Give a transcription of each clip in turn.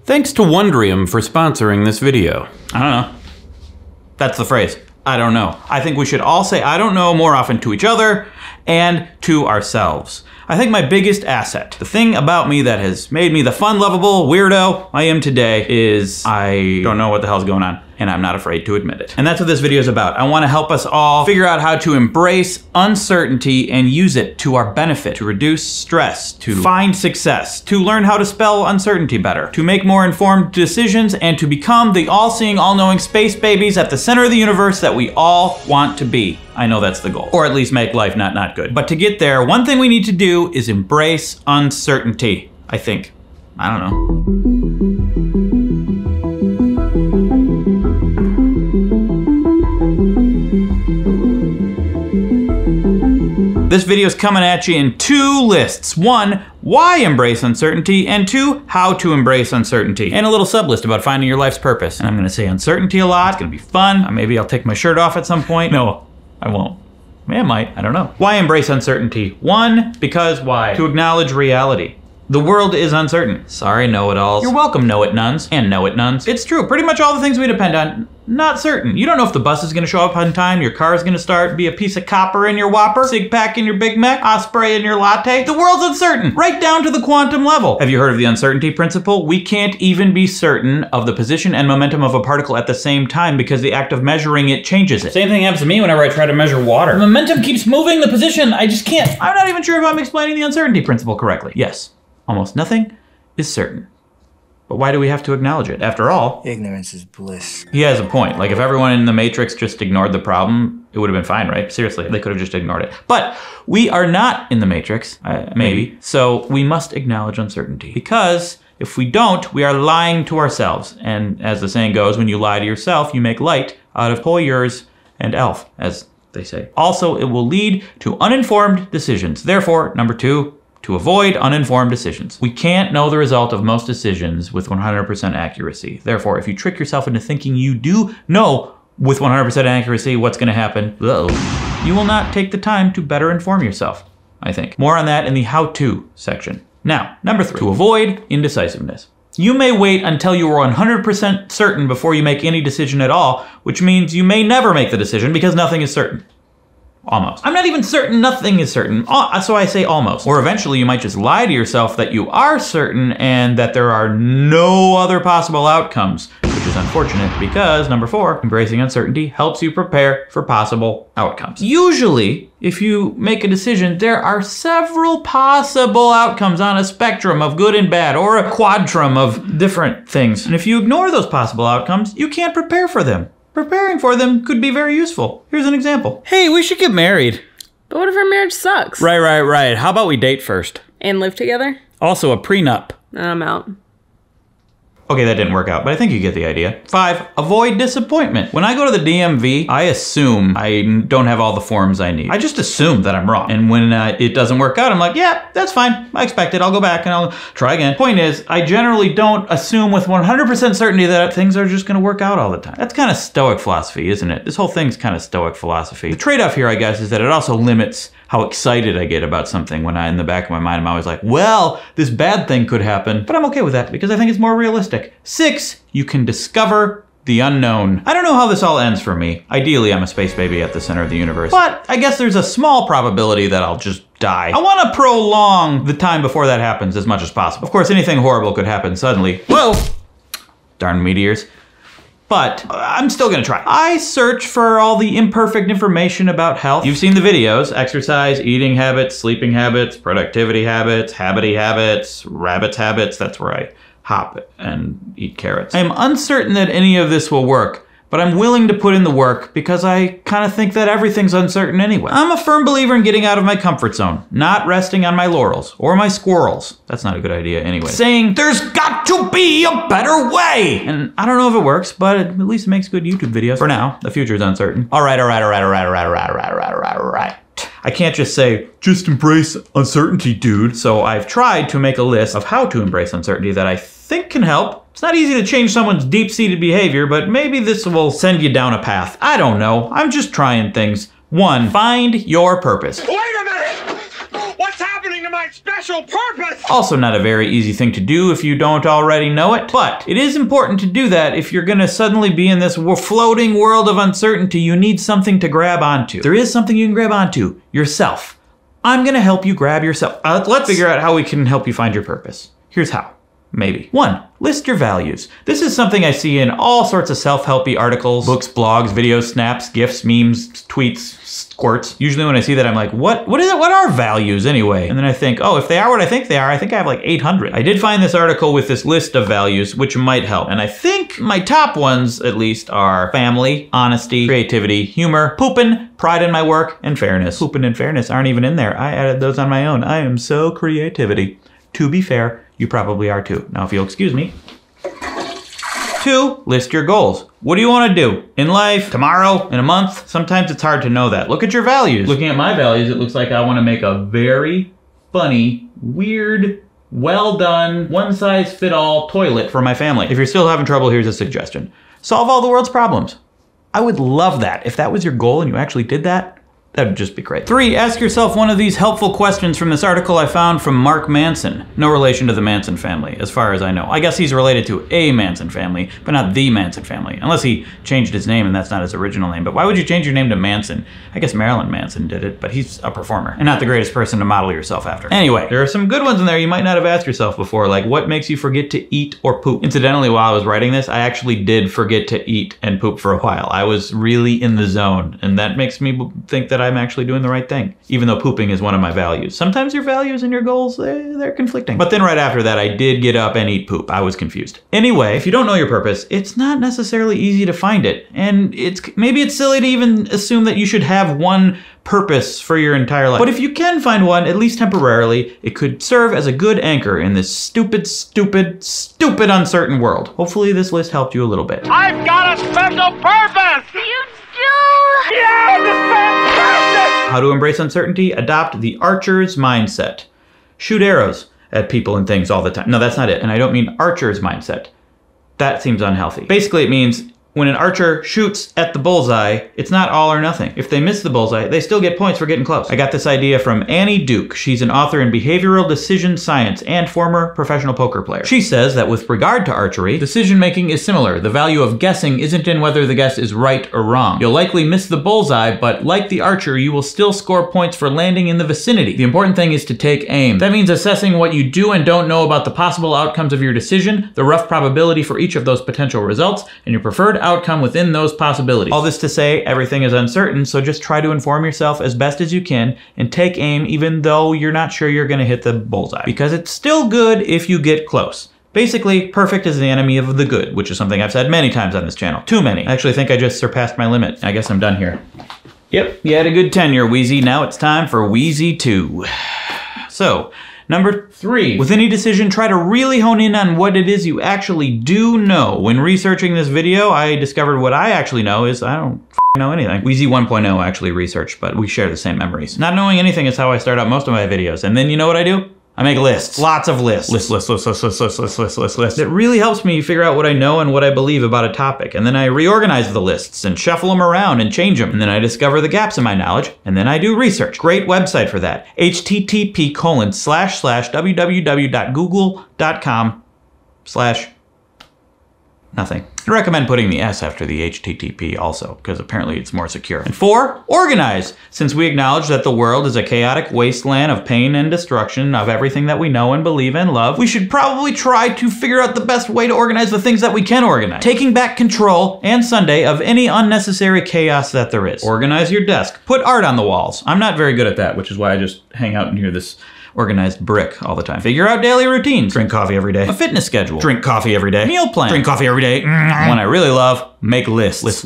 Thanks to Wondrium for sponsoring this video. I don't know. That's the phrase. I don't know. I think we should all say I don't know more often to each other and to ourselves. I think my biggest asset, the thing about me that has made me the fun, lovable weirdo I am today, is I don't know what the hell's going on, and I'm not afraid to admit it. And that's what this video is about. I want to help us all figure out how to embrace uncertainty and use it to our benefit, to reduce stress, to find success, to learn how to spell uncertainty better, to make more informed decisions, and to become the all-seeing, all-knowing space babies at the center of the universe that we all want to be. I know that's the goal. Or at least make life not good. But to get there, one thing we need to do is embrace uncertainty, I think. I don't know. This video is coming at you in two lists. One, why embrace uncertainty, and two, how to embrace uncertainty. And a little sub-list about finding your life's purpose. And I'm gonna say uncertainty a lot, it's gonna be fun. Maybe I'll take my shirt off at some point. No, I won't. I might, I don't know. Why embrace uncertainty? One, because why? To acknowledge reality. The world is uncertain. Sorry, know-it-alls. You're welcome, know-it-nuns and know-it-nuns. It's true, pretty much all the things we depend on, not certain. You don't know if the bus is gonna show up on time, your car is gonna start, be a piece of copper in your Whopper, Sig Pack in your Big Mac, Osprey in your latte. The world's uncertain, right down to the quantum level. Have you heard of the uncertainty principle? We can't even be certain of the position and momentum of a particle at the same time because the act of measuring it changes it. Same thing happens to me whenever I try to measure water. The momentum keeps moving the position, I just can't. I'm not even sure if I'm explaining the uncertainty principle correctly. Yes. Almost nothing is certain. But why do we have to acknowledge it? After all, ignorance is bliss. He has a point. Like if everyone in the Matrix just ignored the problem, it would have been fine, right? Seriously, they could have just ignored it. But we are not in the Matrix, maybe. So we must acknowledge uncertainty. Because if we don't, we are lying to ourselves. And as the saying goes, when you lie to yourself, you make light out of poyers and elf, as they say. Also, it will lead to uninformed decisions. Therefore, number two, to avoid uninformed decisions. We can't know the result of most decisions with 100% accuracy. Therefore, if you trick yourself into thinking you do know with 100% accuracy what's gonna happen, you will not take the time to better inform yourself, I think. More on that in the how-to section. Now, number three, to avoid indecisiveness. You may wait until you are 100% certain before you make any decision at all, which means you may never make the decision because nothing is certain. Almost. I'm not even certain nothing is certain, so I say almost. Or eventually you might just lie to yourself that you are certain and that there are no other possible outcomes, which is unfortunate because, number four, embracing uncertainty helps you prepare for possible outcomes. Usually, if you make a decision, there are several possible outcomes on a spectrum of good and bad, or a quadrum of different things. And if you ignore those possible outcomes, you can't prepare for them. Preparing for them could be very useful. Here's an example. Hey, we should get married. But what if our marriage sucks? Right. How about we date first? And live together? Also a prenup. I'm out. Okay, that didn't work out, but I think you get the idea. 5, avoid disappointment. When I go to the DMV, I assume I don't have all the forms I need. I just assume that I'm wrong. And when it doesn't work out, I'm like, yeah, that's fine. I expect it. I'll go back and I'll try again. Point is, I generally don't assume with 100% certainty that things are just gonna work out all the time. That's kind of stoic philosophy, isn't it? This whole thing's kind of stoic philosophy. The trade-off here, I guess, is that it also limits how excited I get about something when in the back of my mind, I'm always like, well, this bad thing could happen, but I'm okay with that because I think it's more realistic. 6, you can discover the unknown. I don't know how this all ends for me. Ideally, I'm a space baby at the center of the universe, but I guess there's a small probability that I'll just die. I want to prolong the time before that happens as much as possible. Of course, anything horrible could happen suddenly. Whoa! Darn meteors. But I'm still gonna try. I search for all the imperfect information about health. You've seen the videos: exercise, eating habits, sleeping habits, productivity habits, habity habits, rabbits habits. That's where I hop and eat carrots. I am uncertain that any of this will work, but I'm willing to put in the work because I kind of think that everything's uncertain anyway. I'm a firm believer in getting out of my comfort zone, not resting on my laurels or my squirrels. That's not a good idea anyway. Saying, there's got to be a better way! And I don't know if it works, but at least it makes good YouTube videos. For now, the future's uncertain. All right. I can't just say, just embrace uncertainty, dude. So I've tried to make a list of how to embrace uncertainty that I think can help. It's not easy to change someone's deep-seated behavior, but maybe this will send you down a path. I don't know. I'm just trying things. 1, find your purpose. Wait a minute! What's happening to my special purpose! Also not a very easy thing to do if you don't already know it, but it is important to do that if you're gonna suddenly be in this floating world of uncertainty. You need something to grab onto. There is something you can grab onto, yourself. I'm gonna help you grab yourself. Let's figure out how we can help you find your purpose. Here's how. Maybe. 1. List your values. This is something I see in all sorts of self-helpy articles, books, blogs, videos, snaps, GIFs, memes, tweets, squirts. Usually when I see that, I'm like, what is it? What are values anyway? And then I think, oh, if they are what I think they are, I think I have like 800. I did find this article with this list of values, which might help. And I think my top ones, at least, are family, honesty, creativity, humor, poopin', pride in my work, and fairness. Poopin' and fairness aren't even in there. I added those on my own. I am so creativity. To be fair, you probably are too. Now, if you'll excuse me. 2, list your goals. What do you want to do? In life? Tomorrow? In a month? Sometimes it's hard to know that. Look at your values. Looking at my values, it looks like I want to make a very funny, weird, well done, one-size-fit-all toilet for my family. If you're still having trouble, here's a suggestion. Solve all the world's problems. I would love that. If that was your goal and you actually did that, that would just be great. 3, ask yourself one of these helpful questions from this article I found from Mark Manson. No relation to the Manson family, as far as I know. I guess he's related to a Manson family, but not the Manson family. Unless he changed his name and that's not his original name. But why would you change your name to Manson? I guess Marilyn Manson did it, but he's a performer and not the greatest person to model yourself after. Anyway, there are some good ones in there you might not have asked yourself before, like what makes you forget to eat or poop? Incidentally, while I was writing this, I actually did forget to eat and poop for a while. I was really in the zone, and that makes me think that I'm actually doing the right thing, even though pooping is one of my values. Sometimes your values and your goals, they're conflicting. But then right after that, I did get up and eat poop. I was confused. Anyway, if you don't know your purpose, it's not necessarily easy to find it. And maybe it's silly to even assume that you should have one purpose for your entire life. But if you can find one, at least temporarily, it could serve as a good anchor in this stupid, stupid, stupid uncertain world. Hopefully this list helped you a little bit. I've got a special purpose! You do? Yeah, this is fantastic! How to embrace uncertainty? Adopt the archer's mindset. Shoot arrows at people and things all the time. No, that's not it. And I don't mean archer's mindset. That seems unhealthy. Basically, it means when an archer shoots at the bullseye, it's not all or nothing. If they miss the bullseye, they still get points for getting close. I got this idea from Annie Duke. She's an author in behavioral decision science and former professional poker player. She says that with regard to archery, decision making is similar. The value of guessing isn't in whether the guess is right or wrong. You'll likely miss the bullseye, but like the archer, you will still score points for landing in the vicinity. The important thing is to take aim. That means assessing what you do and don't know about the possible outcomes of your decision, the rough probability for each of those potential results, and your preferred outcome within those possibilities. All this to say, everything is uncertain, so just try to inform yourself as best as you can and take aim even though you're not sure you're gonna hit the bullseye. Because it's still good if you get close. Basically, perfect is the enemy of the good, which is something I've said many times on this channel. Too many. I actually think I just surpassed my limit. I guess I'm done here. Yep, you had a good tenure, Wheezy. Now it's time for Wheezy 2. So, number 3, with any decision, try to really hone in on what it is you actually do know. When researching this video, I discovered what I actually know is I don't know anything. Wheezy 1.0 actually researched, but we share the same memories. Not knowing anything is how I start out most of my videos. And then you know what I do? I make lists. Lots of lists. Lists. It really helps me figure out what I know and what I believe about a topic. And then I reorganize the lists and shuffle them around and change them. And then I discover the gaps in my knowledge. And then I do research. Great website for that. http://www.google.com/nothing. I recommend putting the S after the HTTP also, because apparently it's more secure. And 4, organize. Since we acknowledge that the world is a chaotic wasteland of pain and destruction of everything that we know and believe and love, we should probably try to figure out the best way to organize the things that we can organize. Taking back control and Sunday of any unnecessary chaos that there is. Organize your desk. Put art on the walls. I'm not very good at that, which is why I just hang out near this organized brick all the time. Figure out daily routines. Drink coffee every day. A fitness schedule. Drink coffee every day. Meal plan. Drink coffee every day. One I really love, make lists. Lists.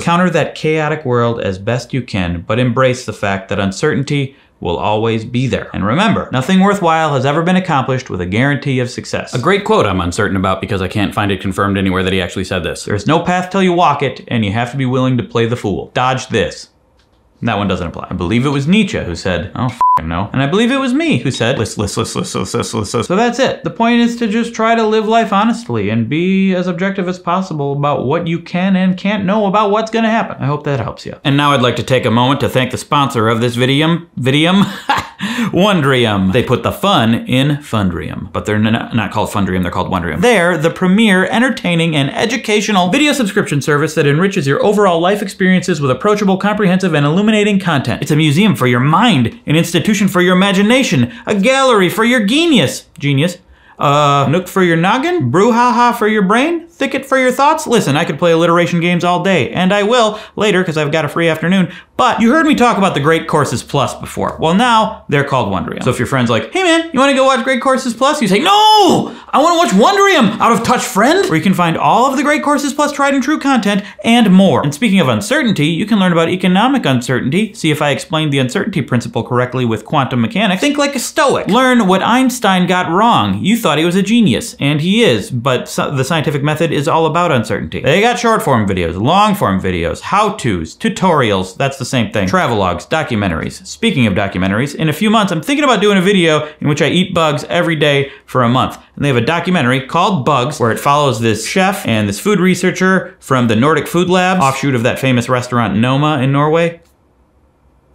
Counter that chaotic world as best you can, but embrace the fact that uncertainty will always be there. And remember, nothing worthwhile has ever been accomplished with a guarantee of success. A great quote I'm uncertain about because I can't find it confirmed anywhere that he actually said this. There's no path till you walk it, and you have to be willing to play the fool. Dodge this. That one doesn't apply. I believe it was Nietzsche who said, oh, no. And I believe it was me who said, list. So that's it. The point is to just try to live life honestly and be as objective as possible about what you can and can't know about what's gonna happen. I hope that helps you. And now I'd like to take a moment to thank the sponsor of this video. Wondrium. They put the fun in Fundrium, but they're not called Fundrium, they're called Wondrium. They're the premier, entertaining, and educational video subscription service that enriches your overall life experiences with approachable, comprehensive, and illuminating content. It's a museum for your mind, an institution for your imagination, a gallery for your genius, nook for your noggin, brouhaha for your brain, thicket for your thoughts. Listen, I could play alliteration games all day, and I will later because I've got a free afternoon, but you heard me talk about the Great Courses Plus before. Well, now they're called Wondrium. So if your friend's like, hey man, you want to go watch Great Courses Plus? You say, no, I want to watch Wondrium, out of touch friend, where you can find all of the Great Courses Plus tried and true content and more. And speaking of uncertainty, you can learn about economic uncertainty, see if I explained the uncertainty principle correctly with quantum mechanics, think like a stoic, learn what Einstein got wrong. You thought he was a genius, and he is, but the scientific method is all about uncertainty. They got short form videos, long form videos, how-tos, tutorials, that's the same thing, travelogues, documentaries. Speaking of documentaries, in a few months I'm thinking about doing a video in which I eat bugs every day for a month. And they have a documentary called Bugs, where it follows this chef and this food researcher from the Nordic Food Labs, offshoot of that famous restaurant Noma in Norway.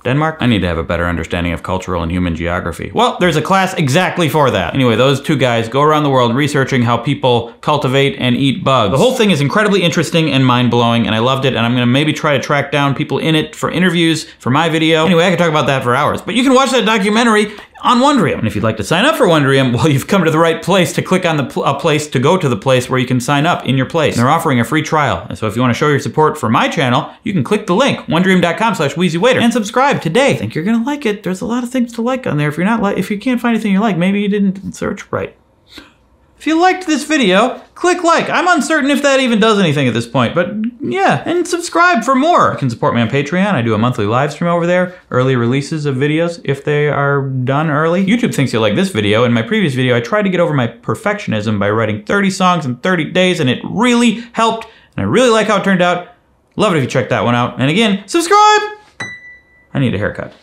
Denmark? I need to have a better understanding of cultural and human geography. Well, there's a class exactly for that. Anyway, those two guys go around the world researching how people cultivate and eat bugs. The whole thing is incredibly interesting and mind-blowing, and I loved it, and I'm gonna maybe try to track down people in it for interviews for my video. Anyway, I could talk about that for hours, but you can watch that documentary on Wondrium. And if you'd like to sign up for Wondrium, well, you've come to the right place to click on a place to go to the place where you can sign up in your place. And they're offering a free trial. And so if you want to show your support for my channel, you can click the link, wondrium.com/WheezyWaiter, and subscribe today. I think you're gonna like it. There's a lot of things to like on there. If you can't find anything you like, maybe you didn't search right. If you liked this video, click like. I'm uncertain if that even does anything at this point, but yeah, and subscribe for more. You can support me on Patreon. I do a monthly live stream over there, early releases of videos if they are done early. YouTube thinks you'll like this video. In my previous video, I tried to get over my perfectionism by writing 30 songs in 30 days, and it really helped, and I really like how it turned out. Love it if you check that one out. And again, subscribe! I need a haircut.